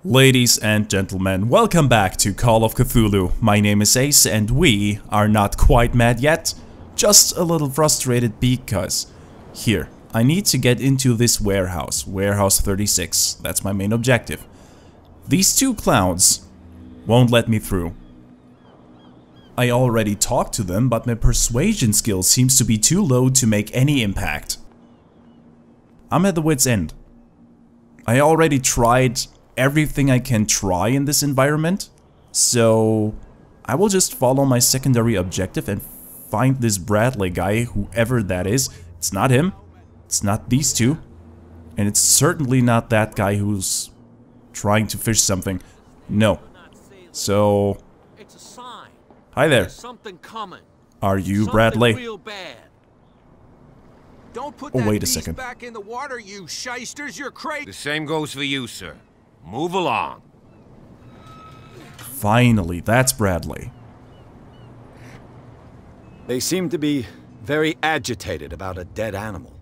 Ladies and gentlemen, welcome back to Call of Cthulhu. My name is Ace and we are not quite mad yet, just a little frustrated because here, I need to get into this warehouse, warehouse 36, that's my main objective. These two clowns won't let me through. I already talked to them, but my persuasion skill seems to be too low to make any impact. I'm at the wit's end. I already tried everything I can try in this environment, so I will just follow my secondary objective and find this Bradley guy, whoever that is. It's not him, it's not these two, and it's certainly not that guy who's trying to fish something. No. So, hi there. Are you Bradley? Don't put Oh, wait a beast second. back in the water, you shysters. You're crazy. The same goes for you, sir. Move along. Finally, that's Bradley. They seem to be very agitated about a dead animal.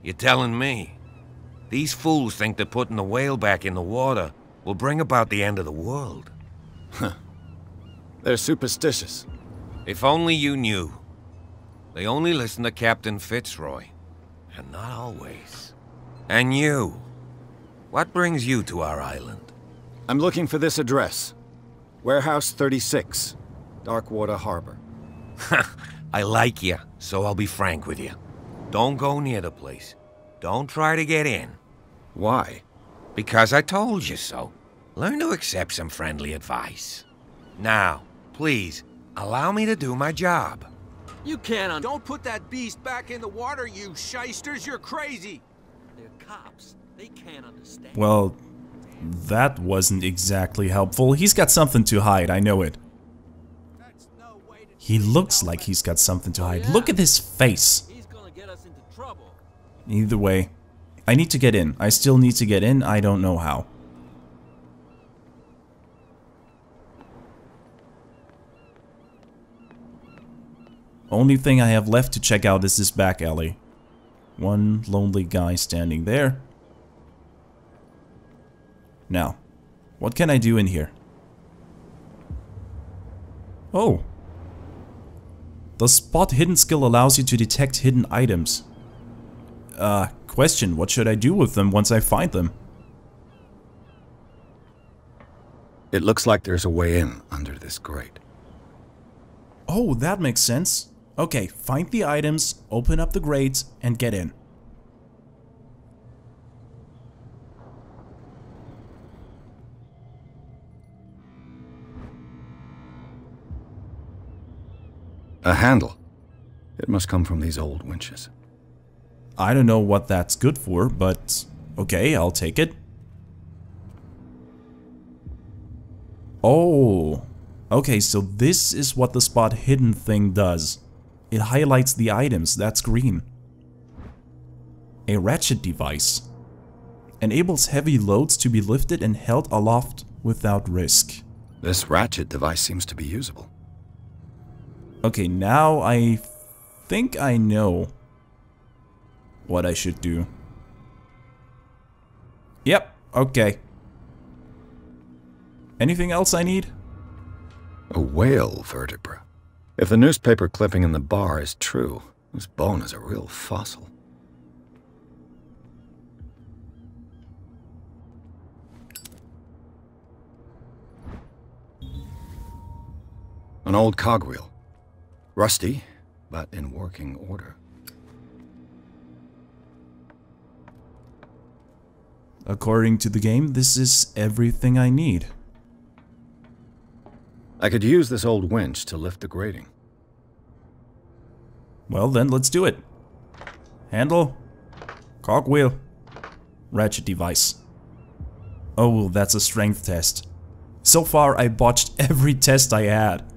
You're telling me? These fools think that putting the whale back in the water will bring about the end of the world. They're superstitious. If only you knew. They only listen to Captain Fitzroy. And not always. And you. What brings you to our island? I'm looking for this address. Warehouse 36, Darkwater Harbor. I like you, so I'll be frank with you. Don't go near the place. Don't try to get in. Why? Because I told you so. Learn to accept some friendly advice. Now, please, allow me to do my job. You can't. Don't put that beast back in the water, you shysters. You're crazy. They're cops. They can't understand. Well, that wasn't exactly helpful. He's got something to hide, I know it. He looks like he's got something to hide. Look at his face. He's gonna get us into trouble. Either way, I need to get in. I still need to get in. I don't know how. Only thing I have left to check out is this back alley. One lonely guy standing there. Now, what can I do in here? Oh. The spot hidden skill allows you to detect hidden items. Question, what should I do with them once I find them? It looks like there's a way in under this grate. Oh, that makes sense. Okay, find the items, open up the grates, and get in. A handle. It must come from these old winches. I don't know what that's good for, but okay, I'll take it. Oh, okay, so this is what the spot hidden thing does. It highlights the items, that's green. A ratchet device. Enables heavy loads to be lifted and held aloft without risk. This ratchet device seems to be usable. Okay, now I think I know what I should do. Yep, okay. Anything else I need? A whale vertebra. If the newspaper clipping in the bar is true, this bone is a real fossil. An old cogwheel. Rusty, but in working order. According to the game, this is everything I need. I could use this old winch to lift the grating. Well then, let's do it. Handle, cogwheel, ratchet device. Oh, that's a strength test. So far, I botched every test I had.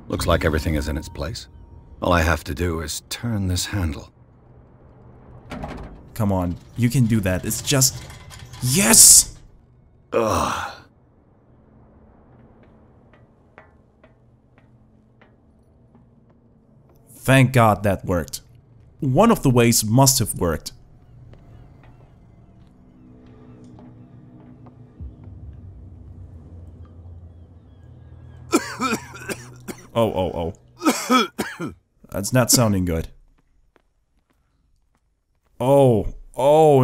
Looks like everything is in its place. All I have to do is turn this handle. Come on, you can do that. It's just... Yes! Ugh. Thank God that worked. One of the ways must have worked. Oh. That's not sounding good. Oh,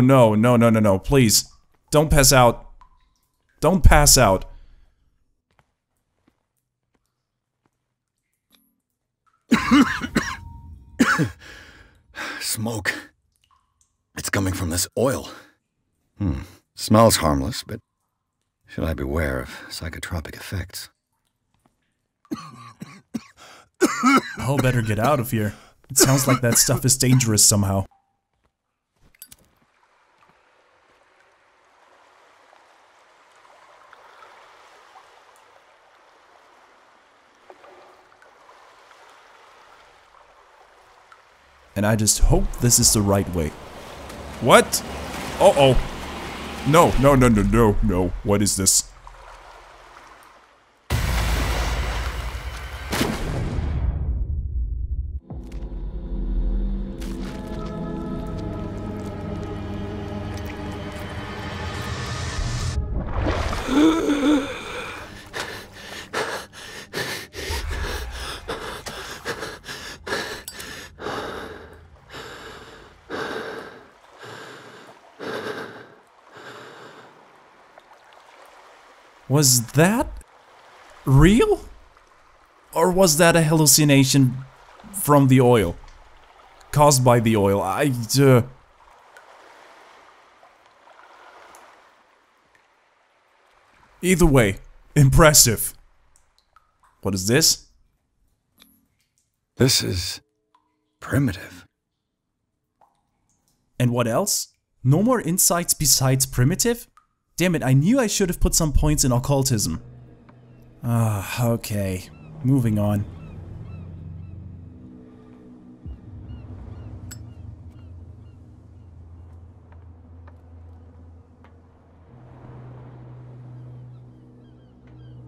no, please. Don't pass out. Don't pass out. Smoke. It's coming from this oil. Smells harmless, but should I beware of psychotropic effects? I'll better get out of here. It sounds like that stuff is dangerous somehow. And I just hope this is the right way. What? Uh-oh. No. What is this? Was that real? Or was that a hallucination from the oil? Caused by the oil? Either way, impressive. What is this? This is primitive. And what else? No more insights besides primitive? Damn it, I knew I should have put some points in occultism. Okay. Moving on.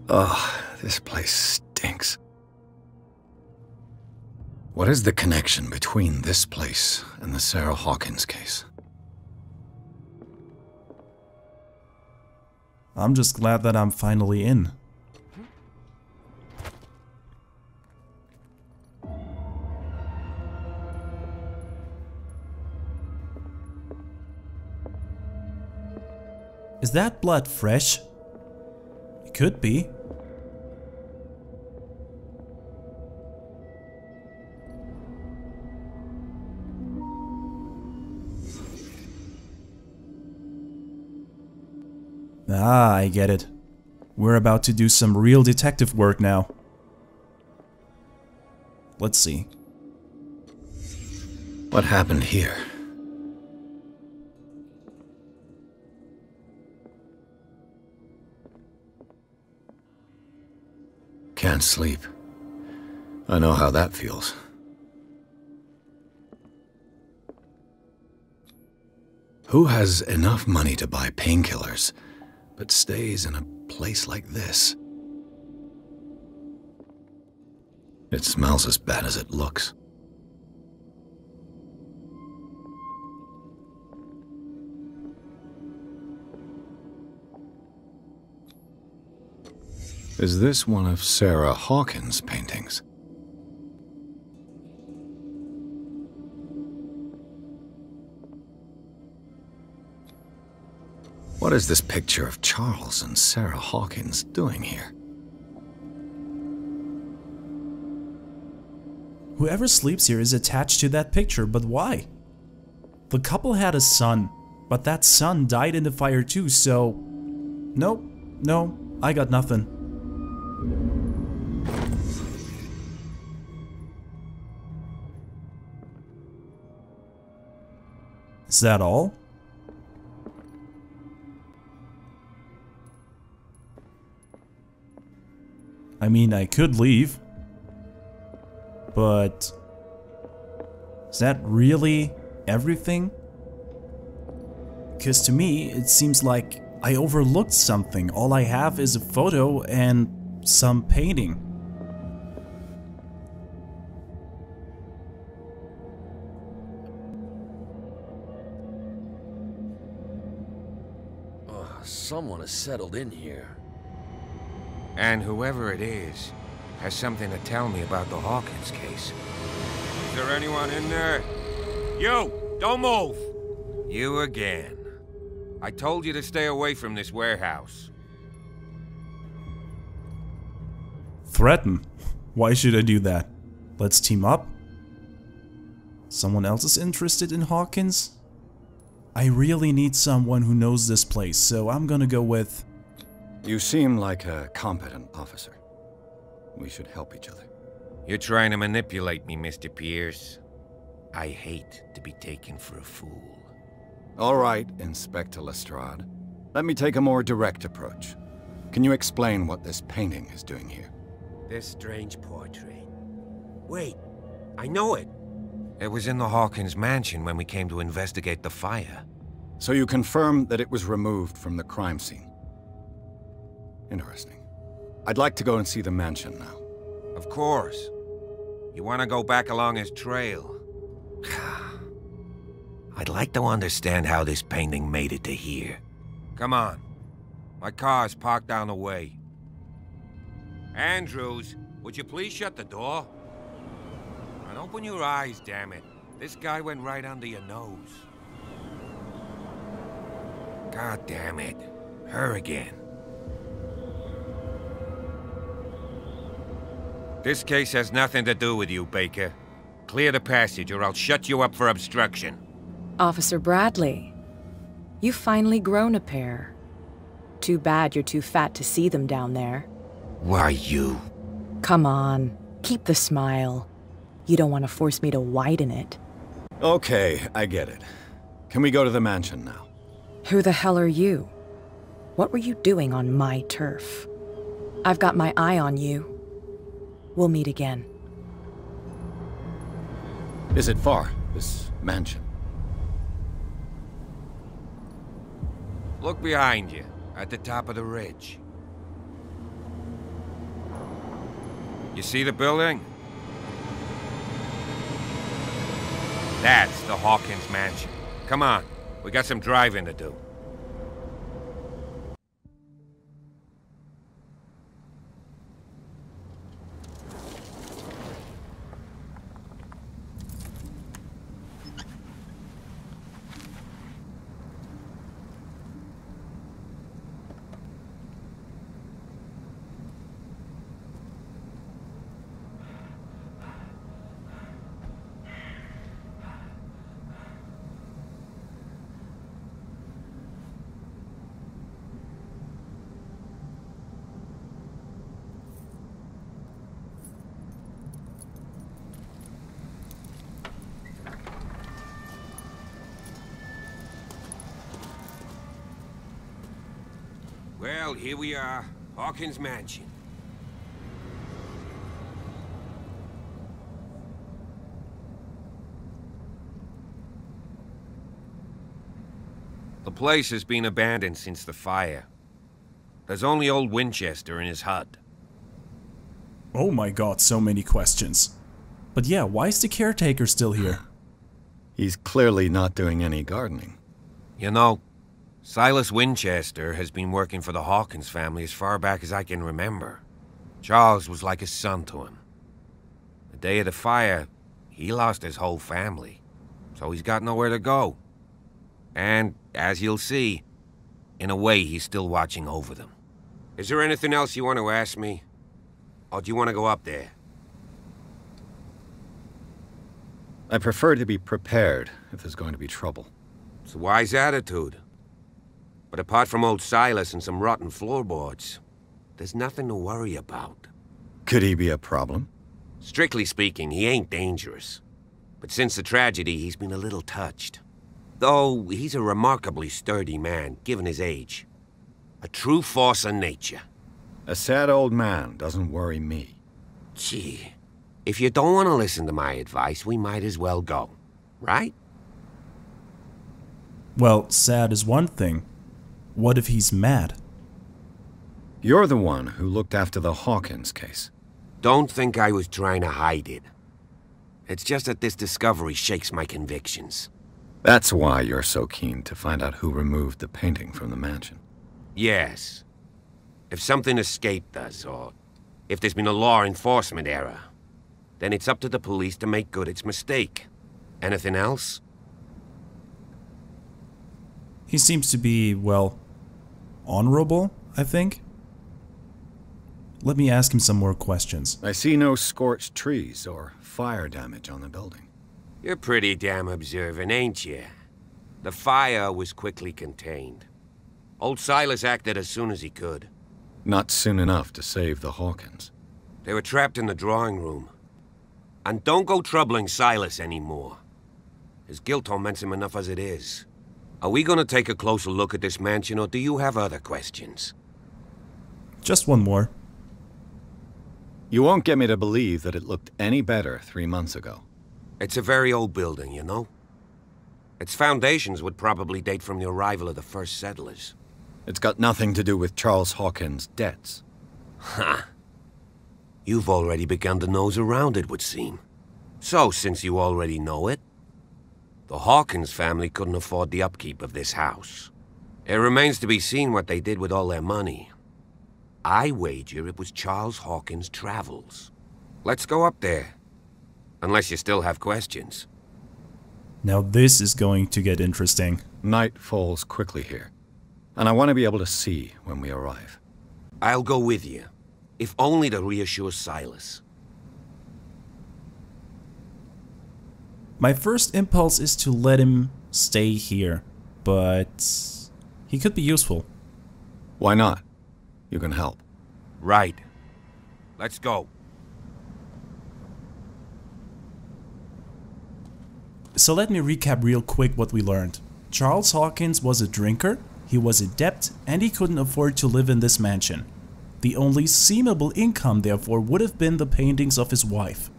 Ugh, this place stinks. What is the connection between this place and the Sarah Hawkins case? I'm just glad that I'm finally in. Is that blood fresh? It could be. Ah, I get it. We're about to do some real detective work now. Let's see. What happened here? Can't sleep. I know how that feels. Who has enough money to buy painkillers, but stays in a place like this? It smells as bad as it looks. Is this one of Sarah Hawkins' paintings? What is this picture of Charles and Sarah Hawkins doing here? Whoever sleeps here is attached to that picture, but why? The couple had a son, but that son died in the fire too, so... No, I got nothing. Is that all? I mean, I could leave, but is that really everything? Because to me, it seems like I overlooked something. All I have is a photo and some painting. Someone has settled in here. And whoever it is, has something to tell me about the Hawkins case. Is there anyone in there? You! Don't move! You again. I told you to stay away from this warehouse. Threaten? Why should I do that? Let's team up? Someone else is interested in Hawkins? I really need someone who knows this place, so I'm gonna go with... You seem like a competent officer. We should help each other. You're trying to manipulate me, Mr. Pierce. I hate to be taken for a fool. All right, Inspector Lestrade. Let me take a more direct approach. Can you explain what this painting is doing here? This strange portrait. Wait, I know it. It was in the Hawkins mansion when we came to investigate the fire. So you confirm that it was removed from the crime scene? Interesting. I'd like to go and see the mansion now. Of course. You want to go back along his trail? I'd like to understand how this painting made it to here. Come on. My car's parked down the way. Andrews, would you please shut the door? And open your eyes, damn it. This guy went right under your nose. God damn it. Her again. This case has nothing to do with you, Baker. Clear the passage or I'll shut you up for obstruction. Officer Bradley, you've finally grown a pair. Too bad you're too fat to see them down there. Why you? Come on, keep the smile. You don't want to force me to widen it. Okay, I get it. Can we go to the mansion now? Who the hell are you? What were you doing on my turf? I've got my eye on you. We'll meet again. Is it far, this mansion? Look behind you, at the top of the ridge. You see the building? That's the Hawkins mansion. Come on, we got some driving to do. Well, here we are, Hawkins Mansion. The place has been abandoned since the fire. There's only old Winchester in his hut. Oh my god, so many questions. But yeah, why is the caretaker still here? He's clearly not doing any gardening. You know, Silas Winchester has been working for the Hawkins family as far back as I can remember. Charles was like a son to him. The day of the fire, he lost his whole family, so he's got nowhere to go. And, as you'll see, in a way he's still watching over them. Is there anything else you want to ask me? Or do you want to go up there? I prefer to be prepared if there's going to be trouble. It's a wise attitude. But apart from old Silas and some rotten floorboards, there's nothing to worry about. Could he be a problem? Strictly speaking, he ain't dangerous. But since the tragedy, he's been a little touched. Though he's a remarkably sturdy man, given his age. A true force of nature. A sad old man doesn't worry me. Gee, if you don't want to listen to my advice, we might as well go, right? Well, sad is one thing. What if he's mad? You're the one who looked after the Hawkins case. Don't think I was trying to hide it. It's just that this discovery shakes my convictions. That's why you're so keen to find out who removed the painting from the mansion. Yes. If something escaped us, or If there's been a law enforcement error, then it's up to the police to make good its mistake. Anything else? He seems to be, well, honorable, I think. Let me ask him some more questions. I see no scorched trees or fire damage on the building. You're pretty damn observant, ain't you? The fire was quickly contained. Old Silas acted as soon as he could. Not soon enough to save the Hawkins. They were trapped in the drawing room. And don't go troubling Silas anymore. His guilt torments him enough as it is. Are we gonna take a closer look at this mansion, or do you have other questions? Just one more. You won't get me to believe that it looked any better 3 months ago. It's a very old building, you know? Its foundations would probably date from the arrival of the first settlers. It's got nothing to do with Charles Hawkins' debts. Ha! You've already begun to nose around it, would seem. So, since you already know it, the Hawkins family couldn't afford the upkeep of this house. It remains to be seen what they did with all their money. I wager it was Charles Hawkins' travels. Let's go up there. Unless you still have questions. Now this is going to get interesting. Night falls quickly here, and I want to be able to see when we arrive. I'll go with you, if only to reassure Silas. My first impulse is to let him stay here, but he could be useful. Why not? You can help. Right. Let's go. So let me recap real quick what we learned. Charles Hawkins was a drinker, he was in debt, and he couldn't afford to live in this mansion. The only seemable income, therefore, would have been the paintings of his wife.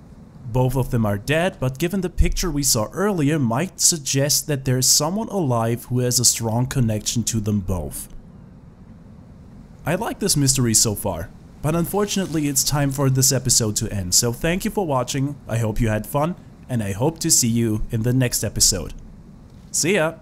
Both of them are dead, but given the picture we saw earlier, might suggest that there is someone alive who has a strong connection to them both. I like this mystery so far, but unfortunately it's time for this episode to end, so thank you for watching, I hope you had fun, and I hope to see you in the next episode. See ya!